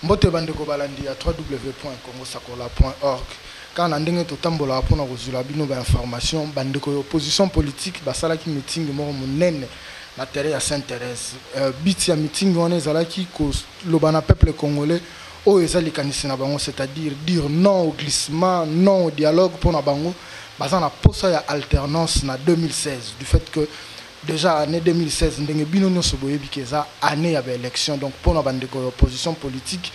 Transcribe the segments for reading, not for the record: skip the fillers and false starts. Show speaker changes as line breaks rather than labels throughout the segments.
Mbote bandeko balandi à www.congosakola.org. Quand on a ndenge totambola pona kozula bino ba information bandeko opposition politique basala ki meeting moko monene na terre ya Sainte-Thérèse. Biti ya meeting wana ezalaki ko lobana peuple congolais o ezali kanisi na bango, c'est-à-dire dire non au glissement, non au dialogue pona bango baza na posa ya alternance na 2016 du fait que déjà année 2016 ndenge bino nyonso boyebi keza année ya élection, donc pour la bande de opposition politique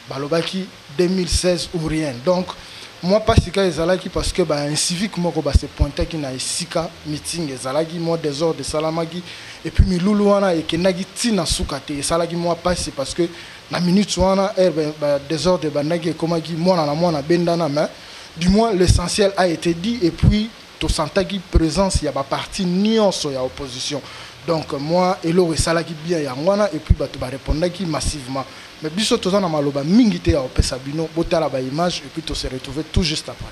balobaki 2016 ou rien. Donc moi pas sika ezalaki parce que un civique moko ba se pointer qui na sika meeting ezalaki moi désordre de salamaki et puis milulu wana ekendaki tina sukate ezalaki moi pas c'est parce que na minute wana désordre bandaki ekomaki mwana na bendana, mais du moins l'essentiel a été dit et puis tout sentaki présence ya ba parti nyonso ya opposition. Donc moi elo esalaki bien ya ngwana et puis bato ba répondaki massivement. Mais biso toza na maloba mingi te ya opesa bino botala ba image et puis to se retrouver tout juste après.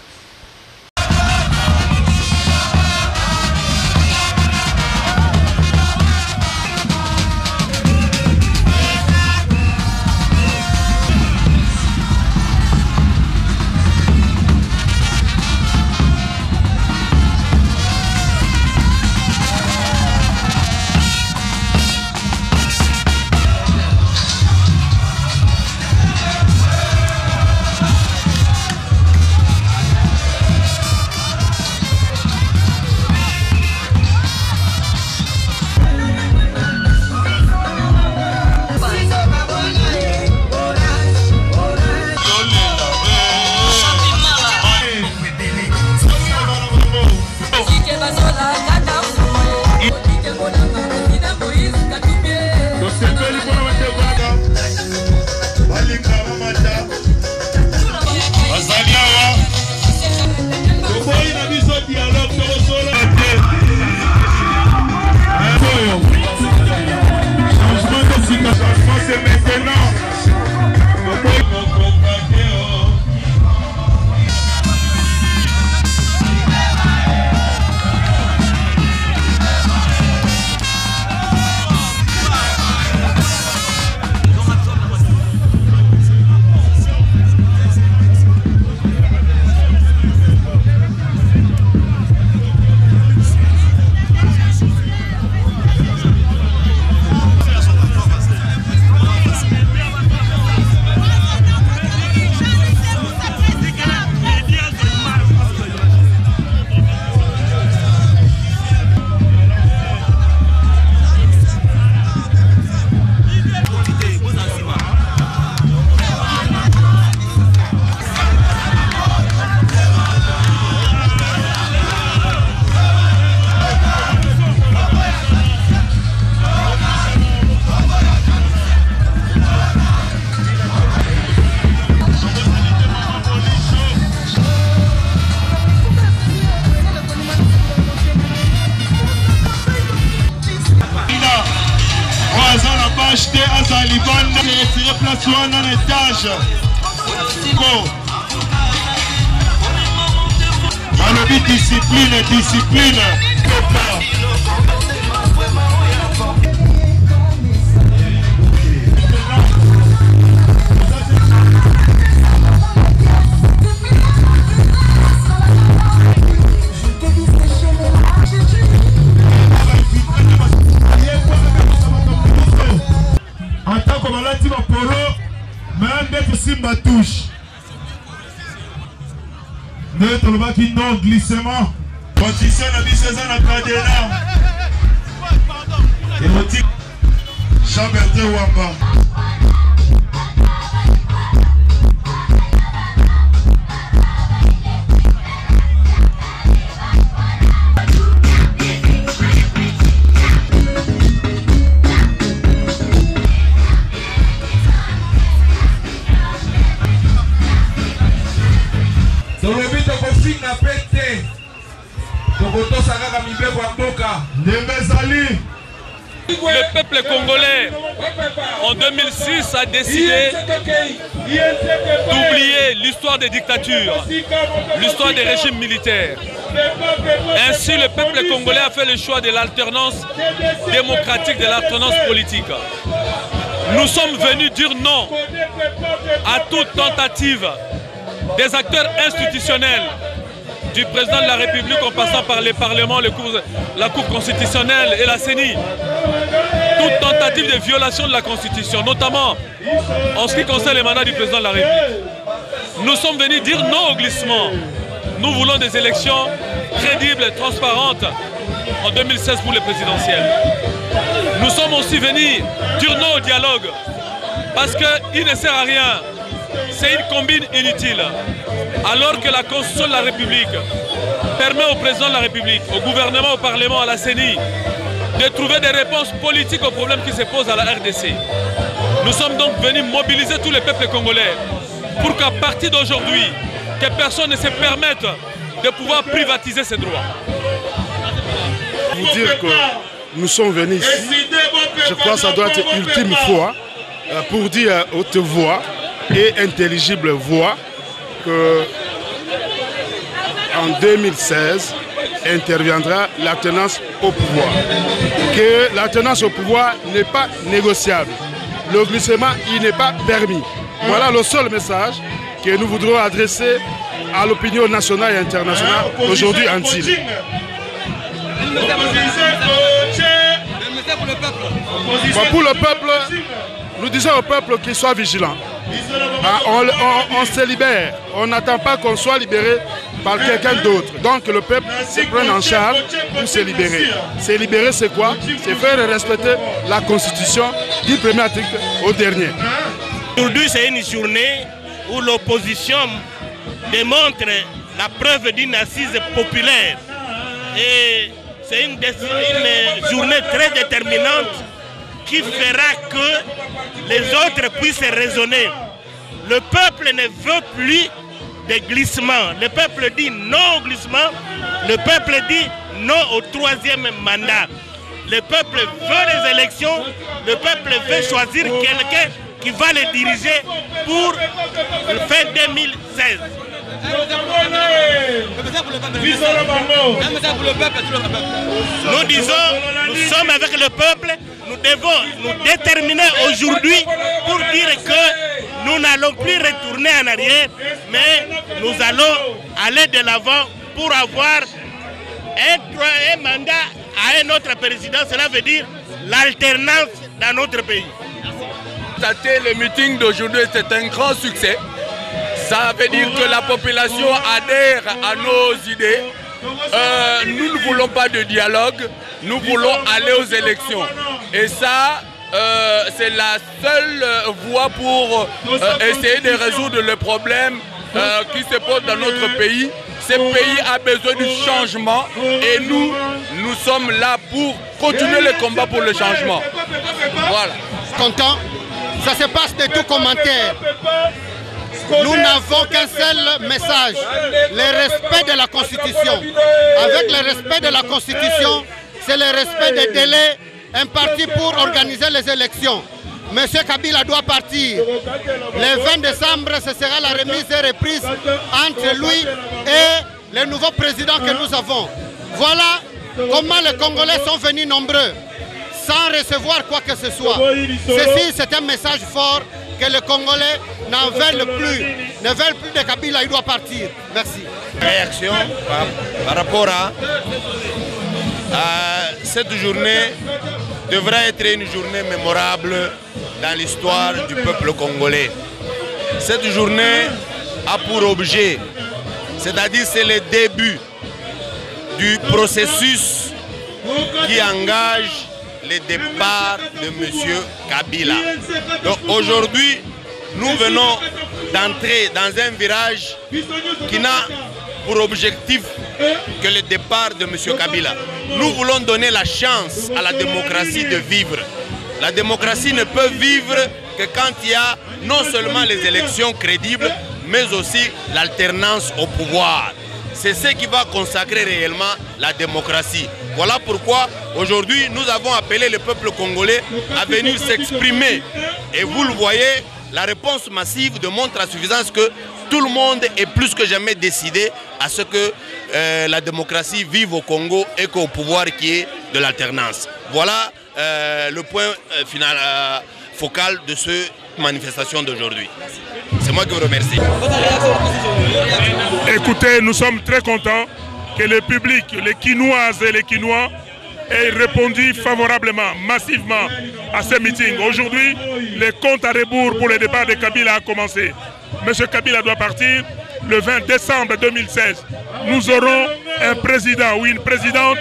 acheté à Zaliban et tiré place dans l'étage. Malobi discipline, discipline. Simba touche. Notre loi qui non glissement. Position à Bissezan à Cadena. Érotique. Jean-Bertrand Wamba.
Le peuple congolais en 2006 a décidé d'oublier l'histoire des dictatures, l'histoire des régimes militaires. Ainsi, le peuple congolais a fait le choix de l'alternance démocratique, de l'alternance politique. Nous sommes venus dire non à toute tentative des acteurs institutionnels, du président de la République en passant par les parlements, la Cour constitutionnelle et la CENI. Toute tentative de violation de la Constitution, notamment en ce qui concerne les mandats du président de la République. Nous sommes venus dire non au glissement. Nous voulons des élections crédibles et transparentes en 2016 pour les présidentielles. Nous sommes aussi venus dire non au dialogue parce qu'il ne sert à rien. C'est une combine inutile. Alors que la Constitution de la République permet au président de la République, au gouvernement, au Parlement, à la CENI, de trouver des réponses politiques aux problèmes qui se posent à la RDC. Nous sommes donc venus mobiliser tous les peuples congolais pour qu'à partir d'aujourd'hui, que personne ne se permette de pouvoir privatiser ses droits.
Vous dire que nous sommes venus ici, je crois que ça doit être l'ultime fois pour dire à haute voix et intelligible voix que en 2016 interviendra l'alternance au pouvoir. Que l'alternance au pouvoir n'est pas négociable. Le glissement, il n'est pas permis. Voilà le seul message que nous voudrons adresser à l'opinion nationale et internationale aujourd'hui en Chine. Pour le peuple, nous disons au peuple qu'il soit vigilant. On se libère, on n'attend pas qu'on soit libéré par quelqu'un d'autre. Donc le peuple se prenne en charge pour se libérer. Se libérer, c'est quoi? C'est faire respecter la Constitution du premier article au dernier.
Aujourd'hui, c'est une journée où l'opposition démontre la preuve d'une assise populaire. Et c'est une journée très déterminante qui fera que les autres puissent raisonner. Le peuple ne veut plus de glissement. Le peuple dit non au glissement. Le peuple dit non au troisième mandat. Le peuple veut les élections. Le peuple veut choisir quelqu'un qui va les diriger pour fin 2016. Nous disons, nous sommes avec le peuple, nous devons nous déterminer aujourd'hui pour dire que nous n'allons plus retourner en arrière, mais nous allons aller de l'avant pour avoir un mandat à un autre président. Cela veut dire l'alternance dans notre pays.
Le meeting d'aujourd'hui, c'est un grand succès. Ça veut dire que la population adhère à nos idées. Nous ne voulons pas de dialogue, nous voulons aller aux élections. Et ça, c'est la seule voie pour essayer de résoudre le problème qui se pose dans notre pays. Ce pays a besoin du changement et nous sommes là pour continuer le combat pour le changement. Voilà.
Content, ça se passe de tout commentaire. Nous n'avons qu'un seul message, le respect de la Constitution. Avec le respect de la Constitution, c'est le respect des délais impartis pour organiser les élections. Monsieur Kabila doit partir. Le 20 décembre, ce sera la remise et reprise entre lui et le nouveau président que nous avons. Voilà comment les Congolais sont venus nombreux, sans recevoir quoi que ce soit. Ceci, c'est un message fort que les Congolais n'en veulent plus. Ne veulent plus de Kabila, il doit partir. Merci.
Réaction par rapport à cette journée devrait être une journée mémorable dans l'histoire du peuple congolais. Cette journée a pour objet, c'est-à-dire c'est le début du processus qui engage le départ de M. Kabila. Donc aujourd'hui, nous venons d'entrer dans un virage qui n'a pour objectif que le départ de M. Kabila. Nous voulons donner la chance à la démocratie de vivre. La démocratie ne peut vivre que quand il y a non seulement les élections crédibles, mais aussi l'alternance au pouvoir. C'est ce qui va consacrer réellement la démocratie. Voilà pourquoi aujourd'hui nous avons appelé le peuple congolais à venir s'exprimer. Et vous le voyez, la réponse massive démontre à suffisance que tout le monde est plus que jamais décidé à ce que la démocratie vive au Congo et qu'au pouvoir qui est de l'alternance. Voilà le point focale de cette manifestation d'aujourd'hui. C'est moi qui vous remercie.
Écoutez, nous sommes très contents que le public, les Quinoises et les Quinois, aient répondu favorablement, massivement à ce meeting. Aujourd'hui, le compte à rebours pour le départ de Kabila a commencé. Monsieur Kabila doit partir le 20 décembre 2016. Nous aurons un président ou une présidente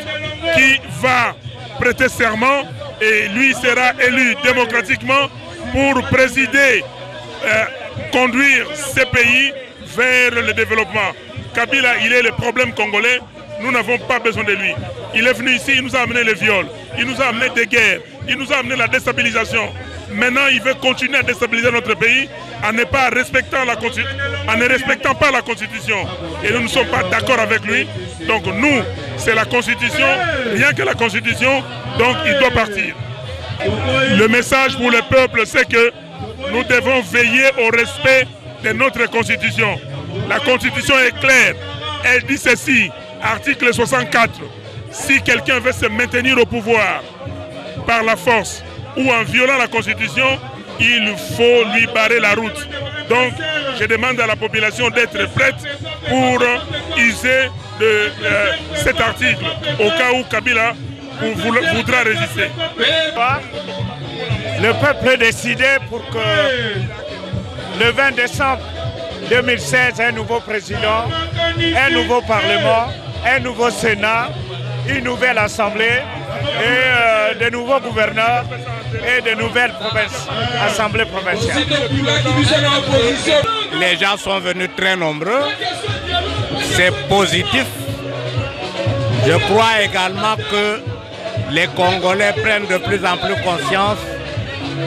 qui va prêter serment et lui sera élu démocratiquement pour présider, conduire ce pays vers le développement. Kabila, il est le problème congolais. Nous n'avons pas besoin de lui. Il est venu ici, il nous a amené le viol, il nous a amené des guerres, il nous a amené la déstabilisation. Maintenant, il veut continuer à déstabiliser notre pays en ne respectant pas la Constitution. Et nous ne sommes pas d'accord avec lui. Donc nous, c'est la Constitution, rien que la Constitution, donc il doit partir. Le message pour le peuple, c'est que nous devons veiller au respect de notre Constitution. La Constitution est claire. Elle dit ceci, article 64. Si quelqu'un veut se maintenir au pouvoir par la force ou en violant la Constitution, il faut lui barrer la route. Donc, je demande à la population d'être prête pour user de cet article au cas où Kabila voudra résister.
Le peuple a décidé pour que le 20 décembre 2016, un nouveau président, un nouveau parlement, un nouveau Sénat, une nouvelle assemblée et de nouveaux gouverneurs et de nouvelles assemblées provinciales.
Les gens sont venus très nombreux, c'est positif. Je crois également que les Congolais prennent de plus en plus conscience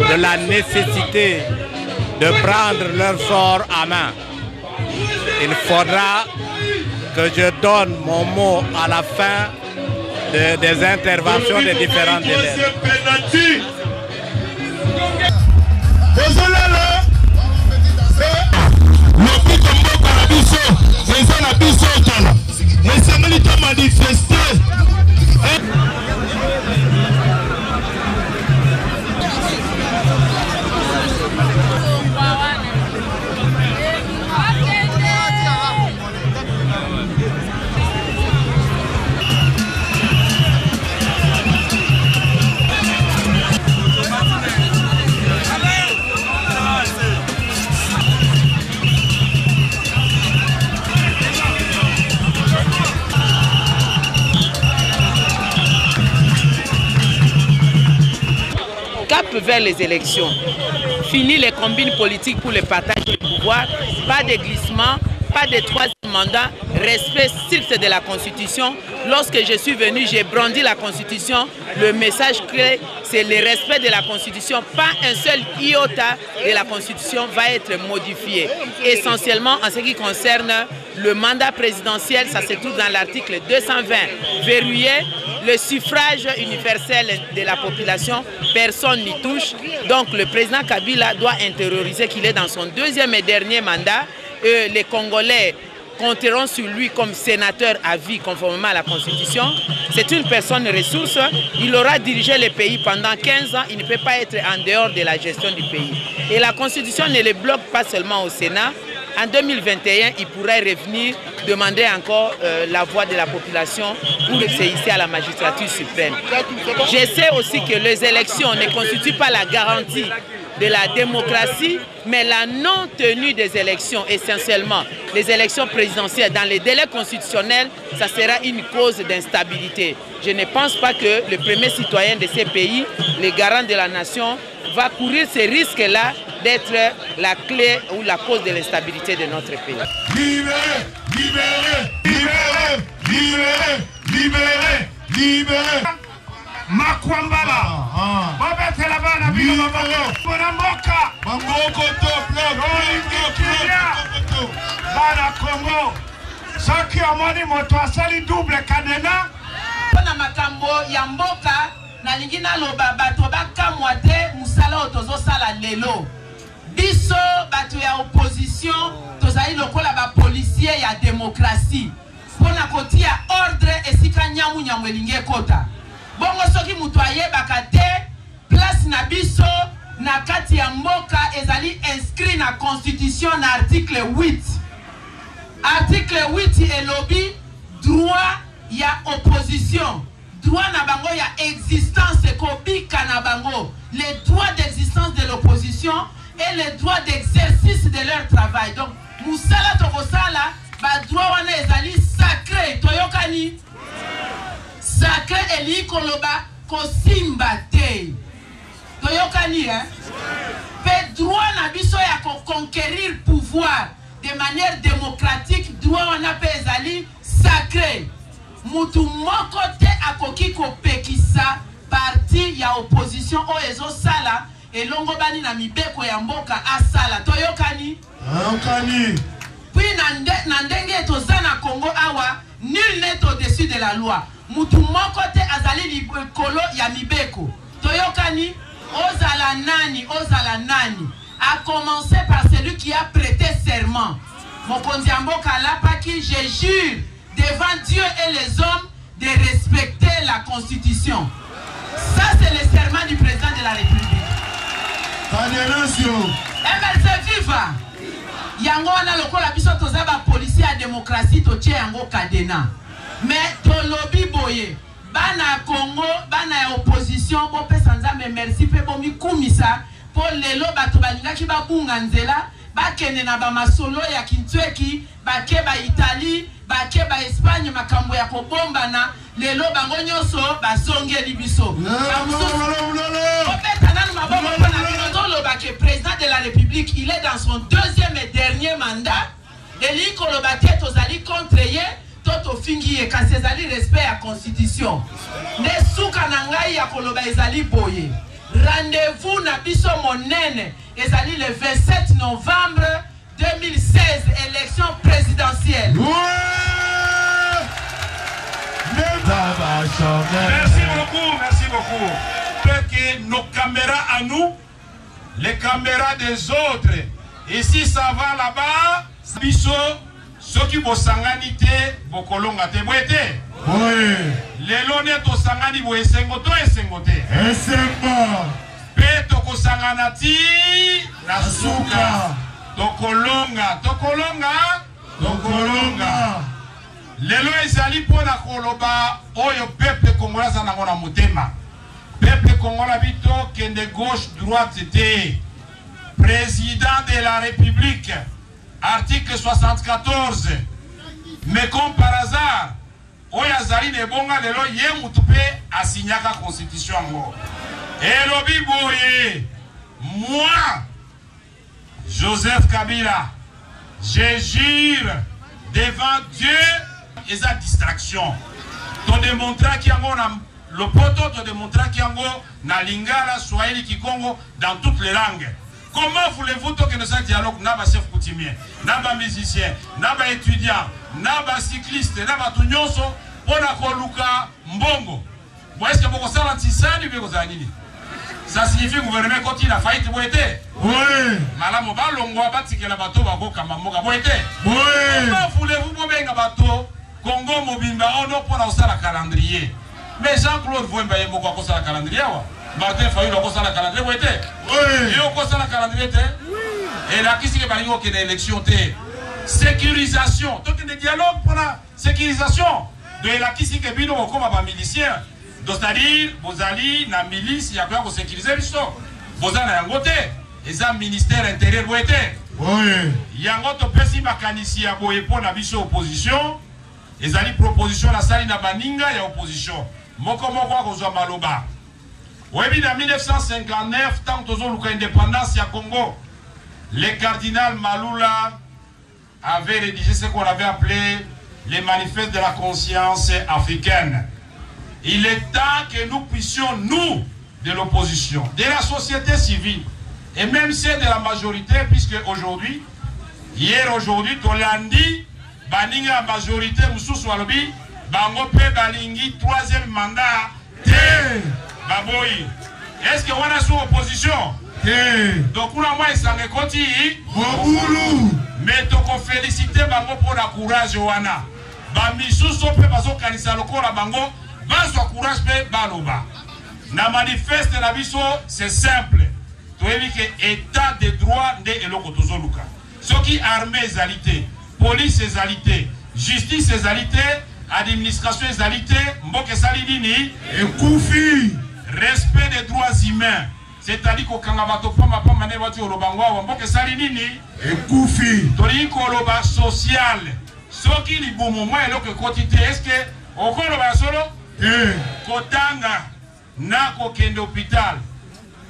de la nécessité de prendre leur sort à main. Il faudra que je donne mon mot à la fin des interventions des différents élèves.
Vers les élections. Fini les combines politiques pour le partage du pouvoir, pas de glissement, pas de troisième mandat, respect strict de la Constitution. Lorsque je suis venu, j'ai brandi la Constitution. Le message clé, c'est le respect de la Constitution. Pas un seul iota de la Constitution va être modifié. Essentiellement en ce qui concerne le mandat présidentiel, ça se trouve dans l'article 220, verrouillé. Le suffrage universel de la population, personne n'y touche. Donc le président Kabila doit intérioriser qu'il est dans son deuxième et dernier mandat. Les Congolais compteront sur lui comme sénateur à vie conformément à la Constitution. C'est une personne ressource. Il aura dirigé le pays pendant 15 ans. Il ne peut pas être en dehors de la gestion du pays. Et la Constitution ne le bloque pas seulement au Sénat. En 2021, il pourrait revenir demander encore la voix de la population pour se hisser à la magistrature suprême. Je sais aussi que les élections ne constituent pas la garantie de la démocratie, mais la non-tenue des élections, essentiellement les élections présidentielles dans les délais constitutionnels, ça sera une cause d'instabilité. Je ne pense pas que le premier citoyen de ces pays, les garants de la nation, va courir ces risques-là d'être la clé ou la cause de l'instabilité de notre pays.
Libérez, libérez, libérez, libérez, libérez, libérez.
Makwambala, Bobete la bana bino maboko, Bonamboka,
Mamboko to,
Bana Congo, Saki Amoni moto asali double cadenas.
Pona makambo ya mboka na lingina loba bato bakamwa te musala otozo sala lelo. Biso bato ya opposition tozali lokola ba policier ya démocratie. Pona kotia ordre esika nyamu nyamwelinge kota. Bongo soki mutu ayebaka te place na biso na kati ezali inscrit na constitution na article 8. Article 8 elobi droit ya opposition, droit na bango ya existence kobika na bango, les droits d'existence de l'opposition et les droits d'exercice de leur travail. Donc musala tokosala ba droit wana ezali sacré, toyokani sacré eli koloba kosimba te, toyokani pe droit na biso ya conquérir pouvoir de manière démocratique, droit wana pe ezali sacré. Mutu moko te akoki kopekisa parti ya opposition o ezo sala elongo bani na mibeko ya mboka asala, toyokani puis na ndenge tozana Congo awa nul n'est au-dessus de la loi. Mutu moko te azali likolo ya mibeko, toyokani ozala nani, a commencer par celui qui a prêté serment. Mokonzi ya mboka alapaki, je jure devant Dieu et les hommes de respecter la Constitution. Ça, c'est le serment du président de la République. MLC viva! Yango wana lokola biso tozaba policier à démocratie totie yango kadena. Mais tolobi boye, bana Congo, bana opposition, bo pesa nzambe merci pe bomi kumisa, po lelo bato balingaki babunga nzela, bakene na ba masolo ya Kintweki, bake ba Italie, bake ba Espagne makambo ya kobombana, lelo bango nyonso bazongeli biso. Le président de la République, il est dans son deuxième et dernier mandat. Eli kolobate tozali contre ye, toto fingi ye kasezali respect à constitution. Ne souka nangai ya koloba ezali boye. Rendez-vous na biso monene ezali le 27 novembre 2016, élection présidentielle.
Merci beaucoup. Peut que nos caméras à nous, les caméras des autres, et si ça va là-bas, biso, ceux qui vont s'enganiter, vont colonga te boete. Oui. Les lones to sangani bo esengoto. Pe to ko sanganati la suka. To kolonga. Lelo ezali pona koloba oyo peuple congolais na ngona mutema. Peuple congolais bito kende gauche droite était président de la République, article 74. Mais comme par hasard, oyazali ne bonga lelo ye mutupe asignaka constitution ngo. Et lobi boye, moi Joseph Kabila, je jure devant Dieu et sa distraction. Ton démontra qui en a le poto te démontra qu'il y a na lingala, swahili, kikongo, dans toutes les langues. Comment voulez-vous que nous ayons un dialogue n'a pas chef coutumier, n'a pas musicien, n'a pas étudiant, n'a pas cycliste, n'a pas tout nyonso, on a koluka mbongo. Moi est-ce que vous avez l'antisani ou vous avez ça signifie que le gouvernement continue la faillite pour être. Oui. Madame Obalongo a bâti que la bateau va go kamamoga pour être. Oui. Comment voulez-vous que le bateau Congo Mobimba on a pour la calendrier. Mais Jean-Claude Vouemba est beaucoup à la calendrier. Martin Fayou a la calendrier pour être. Oui. Il a la calendrier. Et là qui c'est qu'il y a une élection sécurisation. Donc il y a des dialogues pour la sécurisation. De la qui c'est qu'il y a comme un milicien. C'est-à-dire, vous allez dans la milice, il y a quoi pour sécuriser le stock. Vous allez à un côté, et un ministère intérieur, vous êtes. Oui. Il y a un autre petit mécanicien pour répondre à l'opposition. Et ça, proposition, la salle n'a pas ninga, il y a opposition. Moko moko ko zo maloba. Oui, en 1959, tant que nous indépendance il y a Congo, le cardinal Malula avait rédigé ce qu'on avait appelé les manifestes de la conscience africaine. Il est temps que nous puissions, nous, de l'opposition, de la société civile, et même celle de la majorité, puisque aujourd'hui, aujourd'hui, Tolandi, Baninga la majorité, Moussou Walobi, Bangope Balingi, troisième mandat, Baboyi. Est-ce que on a sous opposition? Donc, on a moins de Sangekoti, mais on félicite Bango pour la courage, Wana. Bamissou Sope Bazo Kanisa Loko, la Bango. Bazo courage pe baloba. Na manifeste na biso c'est simple. toyebi ke état de droit nde eloko tozoluka. Soki armée ezali te, police ezali te, justice ezali te, administration ezali te, mboka esali nini? Ekufi. Respect des droits humains. C'est-à-dire kokanga bato pamba pamba ne watu olobangwa mboka esali nini? Ekufi. Tolingi koloba social. Soki libumu mwa eloko ekoti te, est-ce que okoloba solo? Kotanga na kokende hôpital.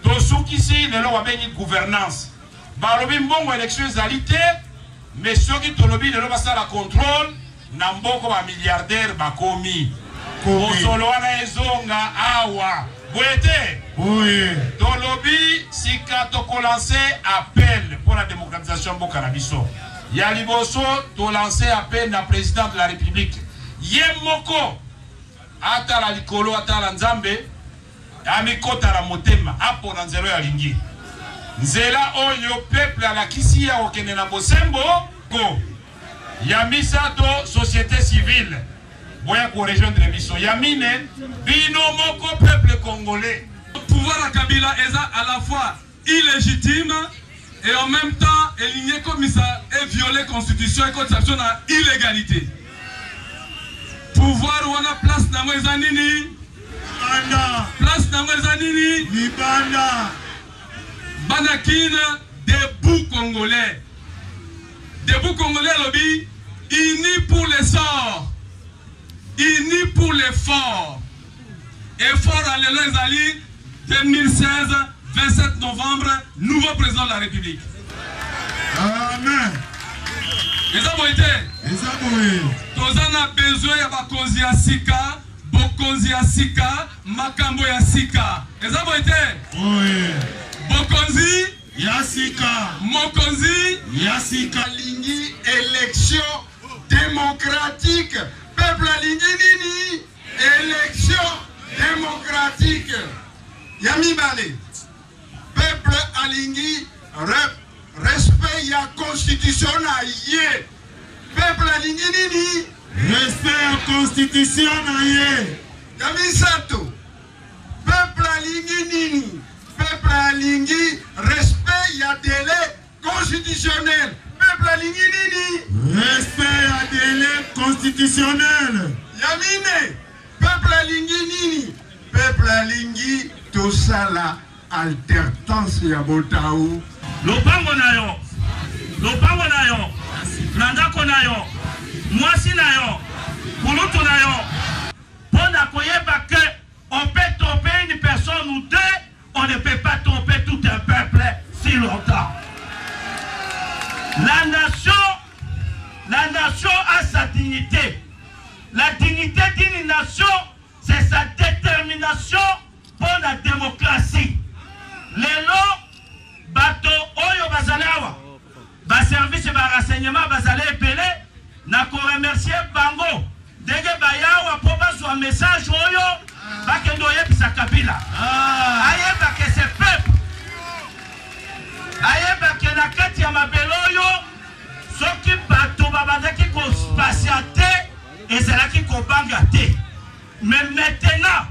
Tosukisi lelo wabengi gouvernance. Balobi mbongo élection ezali te, mais soki tolobi lelo basala contrôle na mboko ba milliardaire bakomi. Osolo wana ezonga awa. Boyete. Oui. Tolobi sika toko lancer appel pour la démocratisation mboka na biso. Ya liboso to lancer appel na président de la République. Yemoko ata la likolo ata la nzambe amikota la motema apo na nzelo ya lingi. Nzela oyo peuple alakisi ya okende na bosembo ko. Ya misato société civile. Boya ko rejoindre biso. Yamine bino moko peuple congolais.
Le pouvoir à Kabila est à la fois illégitime et en même temps éligné comme ça et violer la constitution et constitution à illégalité. Pouvoir ou on a place dans les anini. Place dans les anini. Libanda. Banakine debout congolais. Debout congolais lobby. Unis pour les sorts. Unis pour l'effort. Effort à l'Elenzali 2016, 27 novembre, nouveau président de la République. Amen. Et ça va être. Tous a besoin de Bokonzi ya Sika, Bokonzi ya Sika, Makambo ya Sika. Et ça va être. Oui. Bokonzi ya Sika. Mokonzi ya Sika.
Lingi élection démocratique. Peuple alingi nini? Élection démocratique. Yami Bale. Peuple alingi respect ya constitution na ye. Peuple alingi nini? Respect ya constitution na ye. Yami Sato. Peuple alingi nini? Peuple alingi respect ya délai constitutionnel. Peuple alingi nini? Respect à délai constitutionnel. Yamine. Peuple alingi nini? Peuple alingi tout ça la alternance ya botaou.
Lopango na yo. Nandako na yo. Mwasi na yo. Kulutu na yo. Pona koyeba que on peut tromper une personne ou deux, on ne peut pas tromper tout un peuple si longtemps. La nation a sa dignité. La dignité d'une nation, c'est sa détermination pour la démocratie. Lelo, bato oyo bazalawa, ba service ba renseignement bazale epele, na ko remercier bango. Dege bayawa po bazwa message oyo, bakendo yebisa Kabila. Ayeba que c'est peuple. Ayeba que na kati ya mabelo oyo, soki bato babandaki ko patienter et c'est là qui kobanga te. Mais maintenant,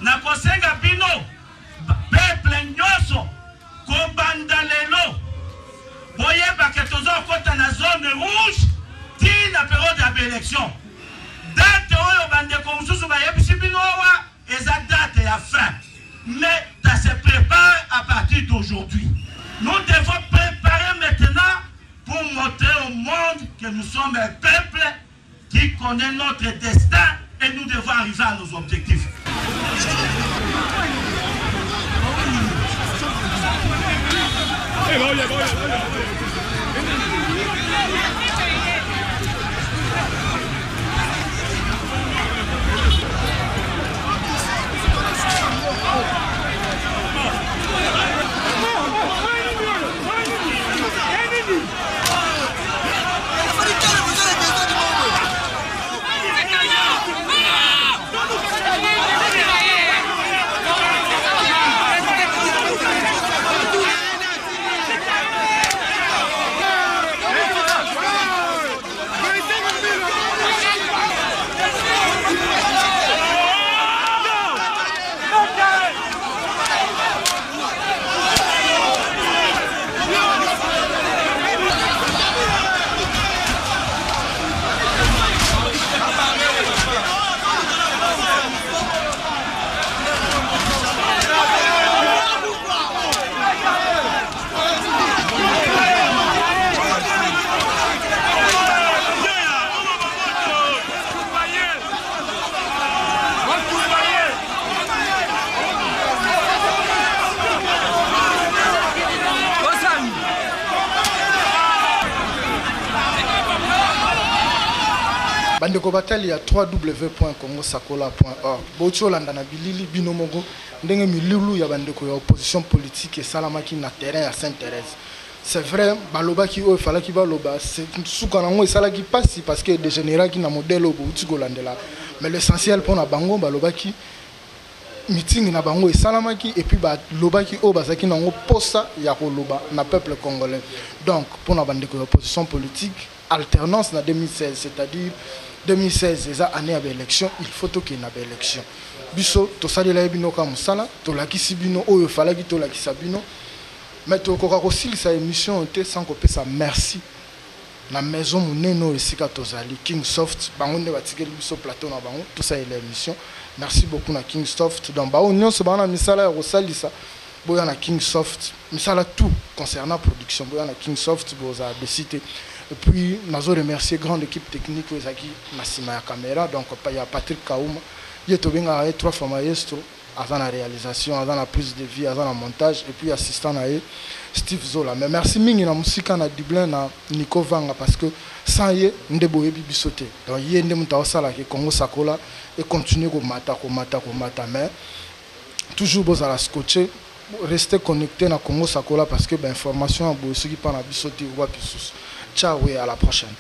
na kosenga bino peuple nyoso kobanda lelo. Boyeba que tozo kota na zone rouge, ti na période de l'élection. Date oyo bande ko mususu ba yebisi bino wa eza date ya fin. Mais ça se prépare à partir d'aujourd'hui. Nous devons préparer maintenant pour montrer au monde que nous sommes un peuple qui connaît notre destin et nous devons arriver à nos objectifs.
bandeko batali ya www.congosakola.org boti olanda na bilili bino moko ndenge milulu ya bandeko ya opposition politique esalamaki na terrain ya Sainte-Thérèse. C'est vrai, balobaki o falaki baloba suka nango esalaki pasi parce que dégénéraki na modèle o bouti kolandela, mais l'essentiel pour na bango balobaki meeting na bango esalamaki et puis balobaki o bazaki nango posa ya koloba na peuple congolais. Donc pour na bandeko ya opposition politique alternance na 2016, c'est-à-dire 2016 eza année ya élection, il faut que na élection biso to salela bino ka musala to lakisi bino oyo falaki to lakisa bino. Mais tu as aussi sa émission sans que ça merci. La maison moneno esika tozali Kingsoft bangonde batikeli biso plateau na bango tout ça est l'émission. Merci beaucoup na Kingsoft donc ba union se bana misala ya rosalisa boya na Kingsoft misala tout concernant production boya na Kingsoft boza décité. Et puis nazo remercier grande équipe technique ezaki na sima ya caméra donc il y a Patrick Kaouma yeto benga 3 fois maestro dans la réalisation, dans la prise de vie, dans le montage et puis assistant à Steve Zola. Mais merci mingi na musika na Dublin na Nico Vanga parce que sans ye ndebo yebi bisote. Donc ye ndemo taosala ke Congo Sakola et continuer ko mata mais toujours beau à la scotcher, rester connecté na Congo Sakola parce que ben information a beau qui pas na bisote ou pas. Ciao et à la prochaine.